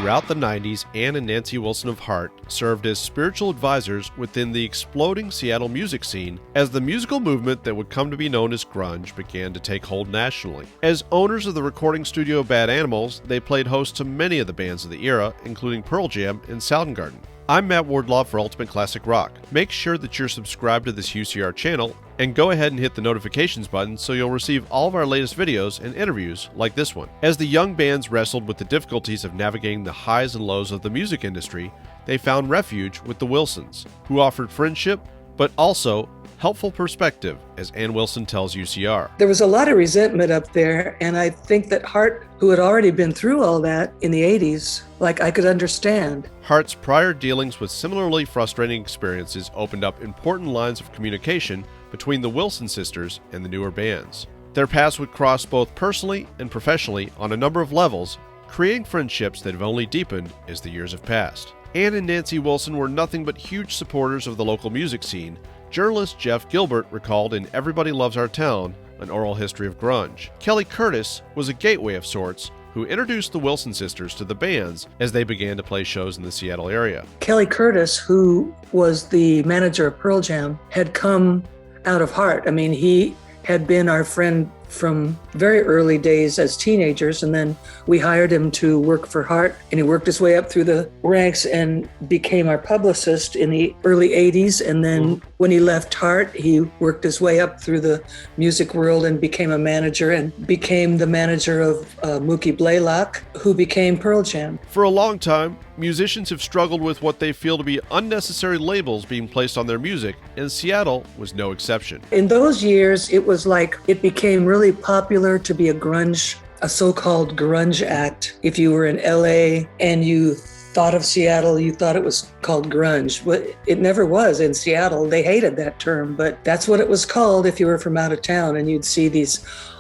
throughout the 90s, Ann and Nancy Wilson of Heart served as spiritual advisors within the exploding Seattle music scene as the musical movement that would come to be known as grunge began to take hold nationally. As owners of the recording studio Bad Animals, they played host to many of the bands of the era, including Pearl Jam and Soundgarden. I'm Matt Wardlaw for Ultimate Classic Rock. Make sure that you're subscribed to this UCR channel and go ahead and hit the notifications button so you'll receive all of our latest videos and interviews like this one. As the young bands wrestled with the difficulties of navigating the highs and lows of the music industry, they found refuge with the Wilsons, who offered friendship but also helpful perspective, as Ann Wilson tells UCR. There was a lot of resentment up there, and I think that Hart, who had already been through all that in the 80s, I could understand. Hart's prior dealings with similarly frustrating experiences opened up important lines of communication between the Wilson sisters and the newer bands. Their paths would cross both personally and professionally on a number of levels, creating friendships that have only deepened as the years have passed. Ann and Nancy Wilson were nothing but huge supporters of the local music scene. Journalist Jeff Gilbert recalled in Everybody Loves Our Town, an oral history of grunge. Kelly Curtis was a gateway of sorts who introduced the Wilson sisters to the bands as they began to play shows in the Seattle area. Kelly Curtis, who was the manager of Pearl Jam, had come out of Heart. I mean, he had been our friend from very early days as teenagers, and then we hired him to work for Heart, and he worked his way up through the ranks and became our publicist in the early 80s. And then when he left Heart, he worked his way up through the music world and became a manager and became the manager of Mookie Blaylock, who became Pearl Jam. For a long time, musicians have struggled with what they feel to be unnecessary labels being placed on their music, and Seattle was no exception. In those years, it was like it became really popular to be a so-called grunge act. If you were in LA and you thought of Seattle, you thought it was called grunge. But it never was in Seattle. They hated that term, but that's what it was called if you were from out of town. And you'd see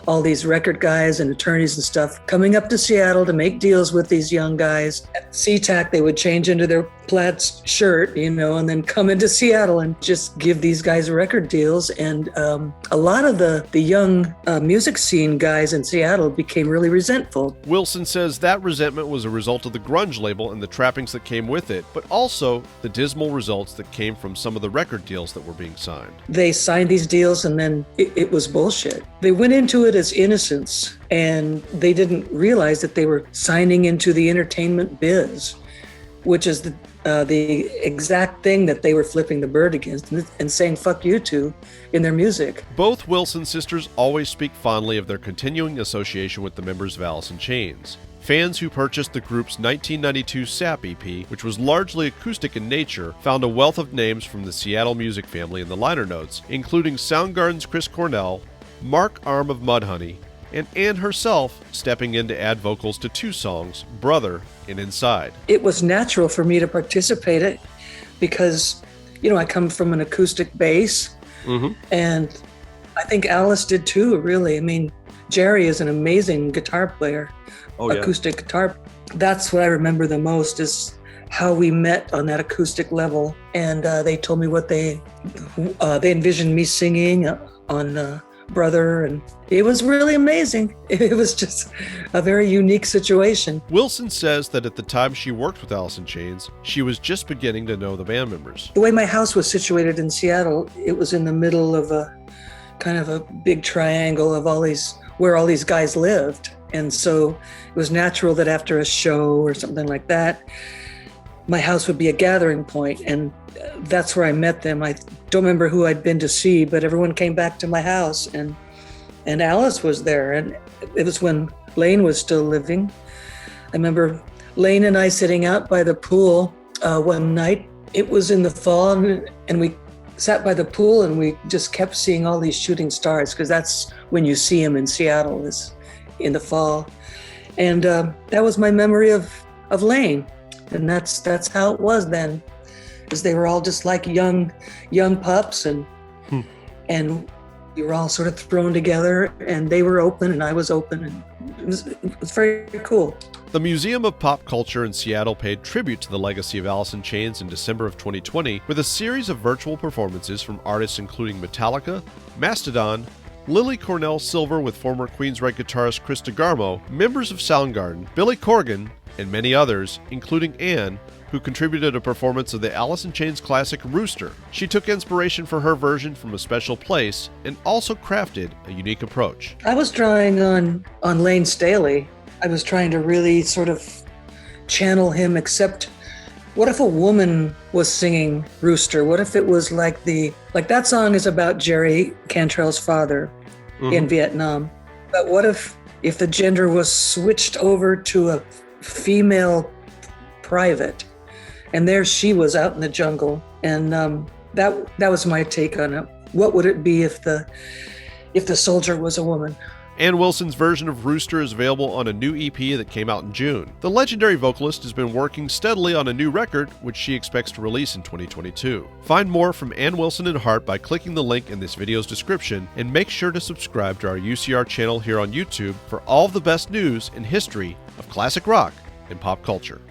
all these record guys and attorneys and stuff coming up to Seattle to make deals with these young guys. At SeaTac, they would change into their plaid shirt, and then come into Seattle and just give these guys record deals. And a lot of the young music scene guys in Seattle became really resentful. Wilson says that resentment was a result of the grunge label and the trappings that came with it, but also the dismal results that came from some of the record deals that were being signed. They signed these deals and then it was bullshit. They went into it as innocence, and they didn't realize that they were signing into the entertainment biz, which is the exact thing that they were flipping the bird against and saying fuck you to in their music. Both Wilson sisters always speak fondly of their continuing association with the members of Alice in Chains. Fans who purchased the group's 1992 Sap EP, which was largely acoustic in nature, found a wealth of names from the Seattle music family in the liner notes, including Soundgarden's Chris Cornell, Mark Arm of Mudhoney, and Ann herself stepping in to add vocals to two songs, Brother and Inside. It was natural for me to participate in it because, I come from an acoustic bass, and I think Alice did too, really. I mean, Jerry is an amazing guitar player, acoustic guitar. That's what I remember the most is how we met on that acoustic level. And they told me what they envisioned me singing on Brother, and it was really amazing. It was just a very unique situation. Wilson says that at the time she worked with Alice in Chains, she was just beginning to know the band members. The way my house was situated in Seattle, it was in the middle of a kind of a big triangle of where all these guys lived. And so it was natural that after a show or something like that, my house would be a gathering point, and that's where I met them. I don't remember who I'd been to see, but everyone came back to my house, and Alice was there, and it was when Lane was still living. I remember Lane and I sitting out by the pool one night. It was in the fall, and we sat by the pool, and we just kept seeing all these shooting stars, because that's when you see them in Seattle, is in the fall. And that was my memory of Lane. And that's how it was then, because they were all just like young pups, and we were all sort of thrown together, and they were open and I was open, and it was very cool. The Museum of Pop Culture in Seattle paid tribute to the legacy of Alice in Chains in December of 2020 with a series of virtual performances from artists including Metallica, Mastodon, Lily Cornell Silver with former Queensryche guitarist Chris DeGarmo, members of Soundgarden, Billy Corgan, and many others, including Anne, who contributed a performance of the Alice in Chains classic Rooster. She took inspiration for her version from A Special Place and also crafted a unique approach. I was drawing on Lane Staley. I was trying to really sort of channel him, except what if a woman was singing Rooster? What if it was like that song is about Jerry Cantrell's father in Vietnam. But what if the gender was switched over to a female private? And there she was out in the jungle. And that was my take on it. What would it be if the soldier was a woman? Ann Wilson's version of Rooster is available on a new EP that came out in June. The legendary vocalist has been working steadily on a new record, which she expects to release in 2022. Find more from Ann Wilson and Hart by clicking the link in this video's description, and make sure to subscribe to our UCR channel here on YouTube for all of the best news and history of classic rock and pop culture.